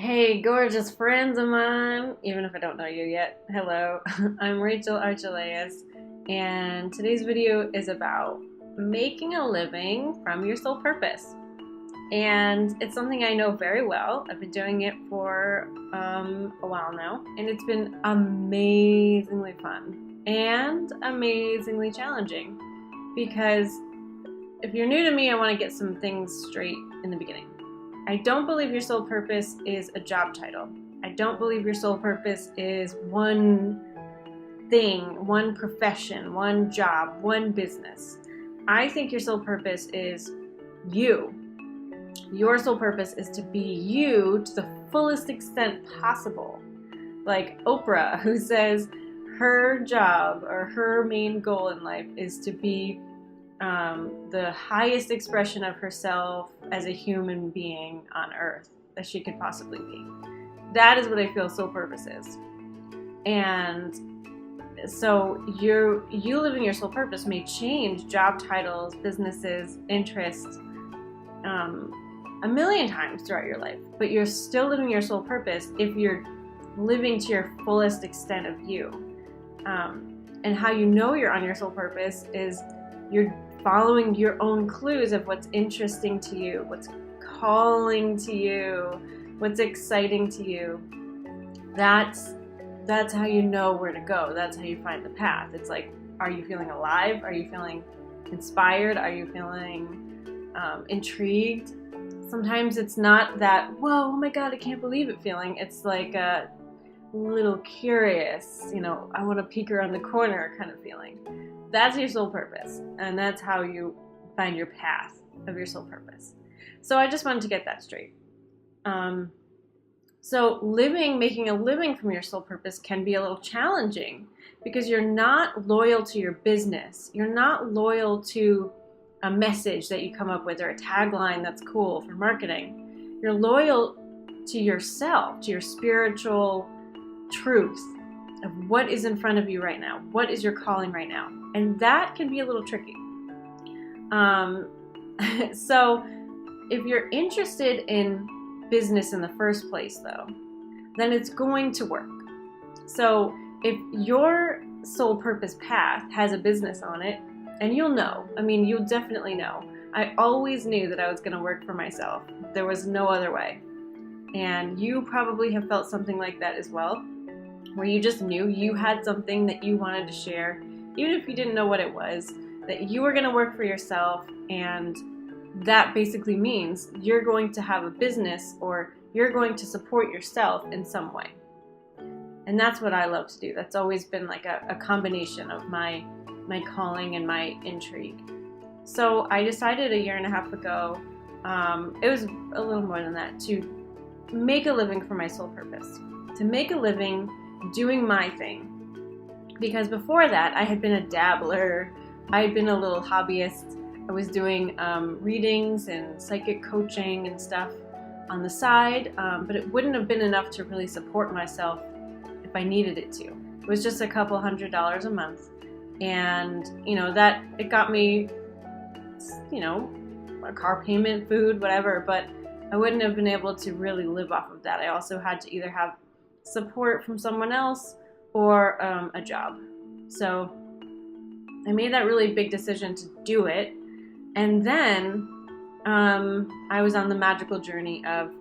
Hey, gorgeous friends of mine, even if I don't know you yet. Hello, I'm Rachel Archelaus, and today's video is about making a living from your soul purpose. And it's something I know very well. I've been doing it for a while now, and it's been amazingly fun and amazingly challenging because if you're new to me, I want to get some things straight in the beginning. I don't believe your soul purpose is a job title. I don't believe your soul purpose is one thing, one profession, one job, one business. I think your soul purpose is you. Your soul purpose is to be you to the fullest extent possible. Like Oprah, who says her job or her main goal in life is to be the highest expression of herself as a human being on earth that she could possibly be. That is what I feel soul purpose is. And so you living your soul purpose may change job titles, businesses, interests a million times throughout your life, but you're still living your soul purpose if you're living to your fullest extent of you. And how you know you're on your soul purpose is you're following your own clues of what's interesting to you, what's calling to you, what's exciting to you. That's how you know where to go. That's how you find the path. It's like, are you feeling alive? Are you feeling inspired? Are you feeling intrigued? Sometimes it's not that, whoa, oh my God, I can't believe it feeling. It's like a little curious, I want to peek around the corner kind of feeling. That's your soul purpose, and that's how you find your path of your soul purpose. So I just wanted to get that straight. So making a living from your soul purpose can be a little challenging because you're not loyal to your business. You're not loyal to a message that you come up with or a tagline that's cool for marketing. You're loyal to yourself, to your spiritual truth of what is in front of you right now. What is your calling right now? And that can be a little tricky. So if you're interested in business in the first place, though, then it's going to work. So if your soul purpose path has a business on it, and you'll definitely know. I always knew that I was going to work for myself. There was no other way. And you probably have felt something like that as well, where you just knew you had something that you wanted to share, even if you didn't know what it was, that you were going to work for yourself, and that basically means you're going to have a business or you're going to support yourself in some way. And that's what I love to do. That's always been like a combination of my calling and my intrigue. So I decided a year and a half ago, it was a little more than that, to make a living for my soul purpose, to make a living doing my thing. Because before that, I had been a dabbler. I had been a little hobbyist. I was doing readings and psychic coaching and stuff on the side, but it wouldn't have been enough to really support myself if I needed it to. It was just a couple $100s a month. And, that it got me, a car payment, food, whatever, but I wouldn't have been able to really live off of that. I also had to either have support from someone else or a job. So I made that really big decision to do it. And then I was on the magical journey of,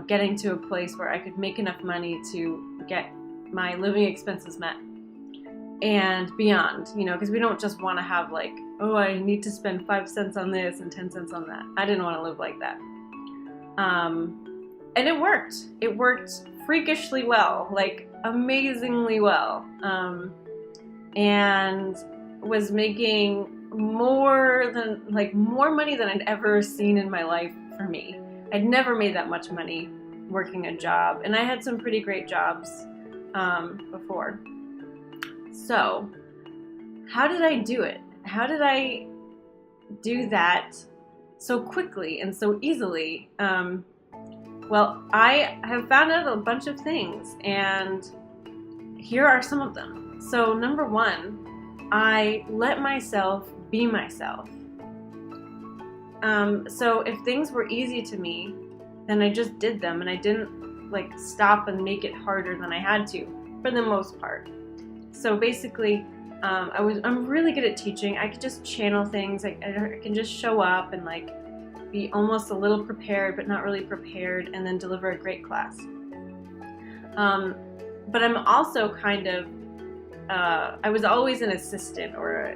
getting to a place where I could make enough money to get my living expenses met and beyond, because we don't just want to have like, oh, I need to spend 5 cents on this and 10 cents on that. I didn't want to live like that. And it worked. It worked freakishly well, like amazingly well. And was making more money than I'd ever seen in my life for me. I'd never made that much money working a job, and I had some pretty great jobs before. So how did I do it? How did I do that so quickly and so easily? Well, I have found out a bunch of things, and here are some of them. So number one, I let myself be myself. So if things were easy to me, then I just did them, and I didn't like stop and make it harder than I had to, for the most part. So basically, I'm really good at teaching. I could just channel things. I can just show up and like be almost a little prepared, but not really prepared, and then deliver a great class. But I'm also kind of, I was always an assistant, or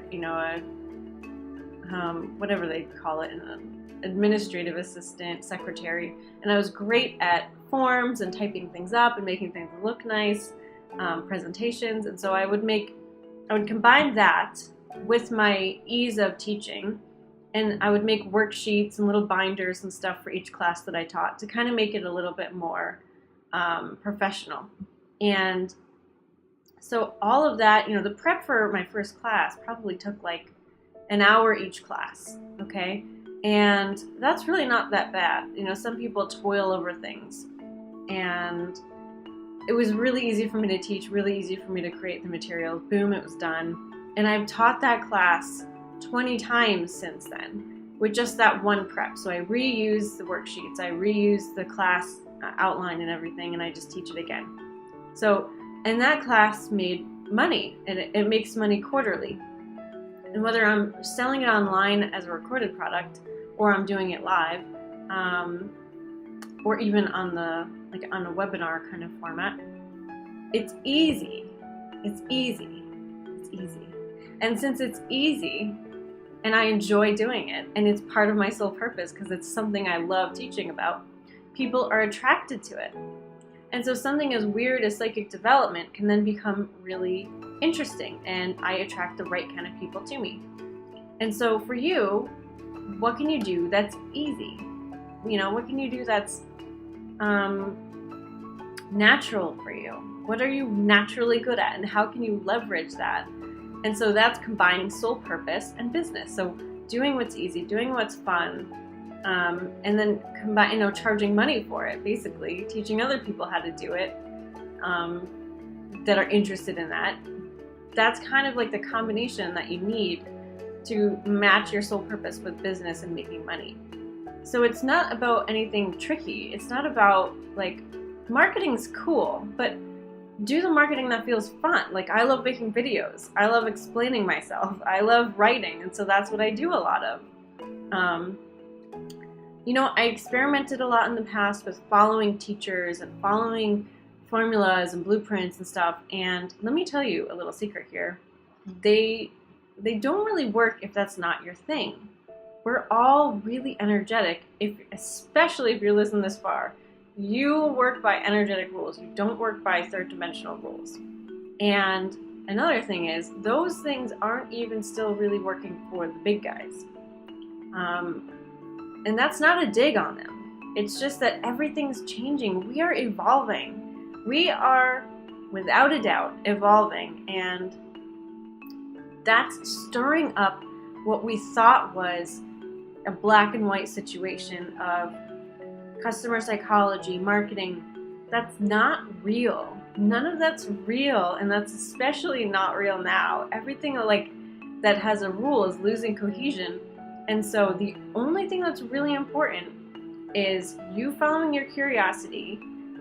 whatever they call it, an administrative assistant, secretary, and I was great at forms and typing things up and making things look nice, presentations, and so I would combine that with my ease of teaching, and I would make worksheets and little binders and stuff for each class that I taught to kind of make it a little bit more professional. And so all of that, the prep for my first class probably took like an hour each class, okay? And that's really not that bad. Some people toil over things, and it was really easy for me to teach, really easy for me to create the materials. Boom, it was done. And I've taught that class 20 times since then with just that one prep. So I reuse the worksheets, I reuse the class outline and everything, and I just teach it again. So, and that class made money, and it makes money quarterly. And whether I'm selling it online as a recorded product, or I'm doing it live, or even on a webinar kind of format, it's easy. It's easy. It's easy. And since it's easy, and I enjoy doing it, and it's part of my sole purpose because it's something I love teaching about, people are attracted to it. And so something as weird as psychic development can then become really interesting, and I attract the right kind of people to me. And so for you, what can you do that's easy? What can you do that's natural for you? What are you naturally good at, and how can you leverage that? And so that's combining soul purpose and business. So doing what's easy, doing what's fun, and then charging money for it, basically teaching other people how to do it, that are interested in that. That's kind of like the combination that you need to match your soul purpose with business and making money. So it's not about anything tricky. It's not about marketing's cool, but do the marketing that feels fun. Like, I love making videos. I love explaining myself. I love writing, and so that's what I do a lot of. I experimented a lot in the past with following teachers and following formulas and blueprints and stuff, and let me tell you a little secret here. They don't really work if that's not your thing. We're all really energetic, especially if you're listening this far. You work by energetic rules. You don't work by third dimensional rules. And another thing is, those things aren't even still really working for the big guys. And that's not a dig on them. It's just that everything's changing. We are evolving. We are, without a doubt, evolving. And that's stirring up what we thought was a black and white situation of customer psychology, marketing. That's not real. None of that's real, and that's especially not real now. Everything that has a rule is losing cohesion. And so the only thing that's really important is you following your curiosity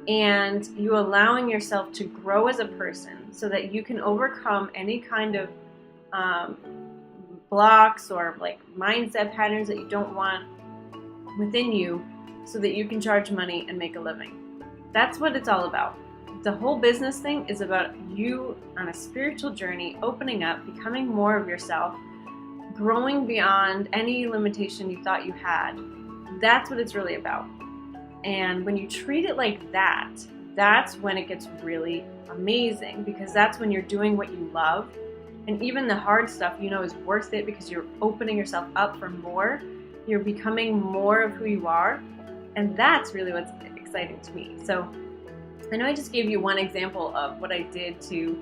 and you allowing yourself to grow as a person so that you can overcome any kind of blocks or mindset patterns that you don't want within you, so that you can charge money and make a living. That's what it's all about. The whole business thing is about you on a spiritual journey, opening up, becoming more of yourself, growing beyond any limitation you thought you had. That's what it's really about. And when you treat it like that, that's when it gets really amazing, because that's when you're doing what you love. And even the hard stuff is worth it, because you're opening yourself up for more. You're becoming more of who you are. And that's really what's exciting to me. So I know I just gave you one example of what I did to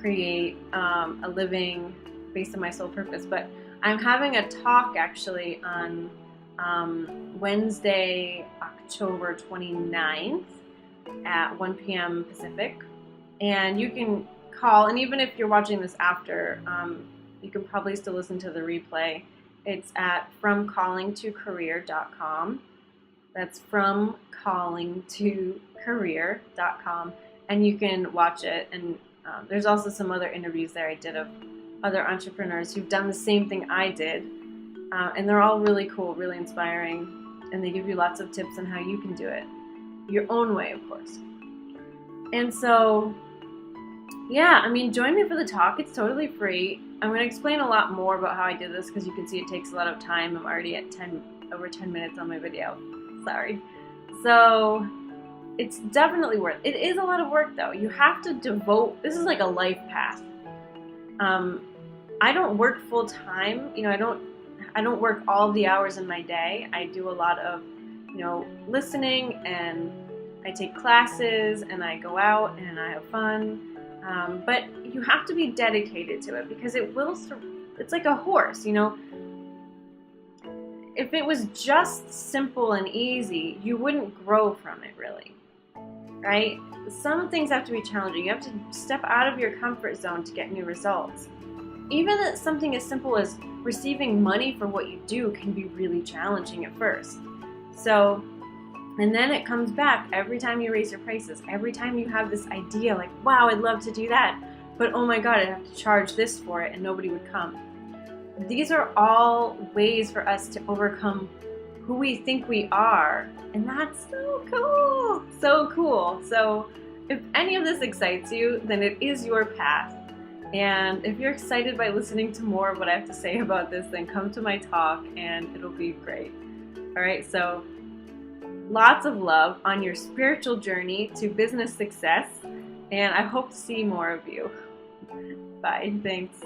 create a living based on my soul purpose, but I'm having a talk actually on Wednesday, October 29th at 1 p.m. Pacific. And you can call, and even if you're watching this after, you can probably still listen to the replay. It's at fromcallingtocareer.com. That's fromcallingtocareer.com, and you can watch it. And there's also some other interviews there I did of other entrepreneurs who've done the same thing I did, and they're all really cool, really inspiring, and they give you lots of tips on how you can do it your own way, of course. And so, yeah, I mean, join me for the talk. It's totally free. I'm going to explain a lot more about how I did this because you can see it takes a lot of time. I'm already at over 10 minutes on my video. Sorry. So it's definitely worth it. It is a lot of work though. You have to devote, this is like a life path. I don't work full time. You know, I don't work all the hours in my day. I do a lot of, listening, and I take classes, and I go out and I have fun. But you have to be dedicated to it because it's like a horse, If it was just simple and easy, you wouldn't grow from it really, right? Some things have to be challenging. You have to step out of your comfort zone to get new results. Even something as simple as receiving money for what you do can be really challenging at first. So, and then it comes back every time you raise your prices, every time you have this idea like, wow, I'd love to do that, but oh my God, I'd have to charge this for it and nobody would come. These are all ways for us to overcome who we think we are, and that's so cool, so cool. So if any of this excites you, then it is your path. And if you're excited by listening to more of what I have to say about this, then come to my talk and it'll be great. All right, so lots of love on your spiritual journey to business success, and I hope to see more of you. Bye, thanks.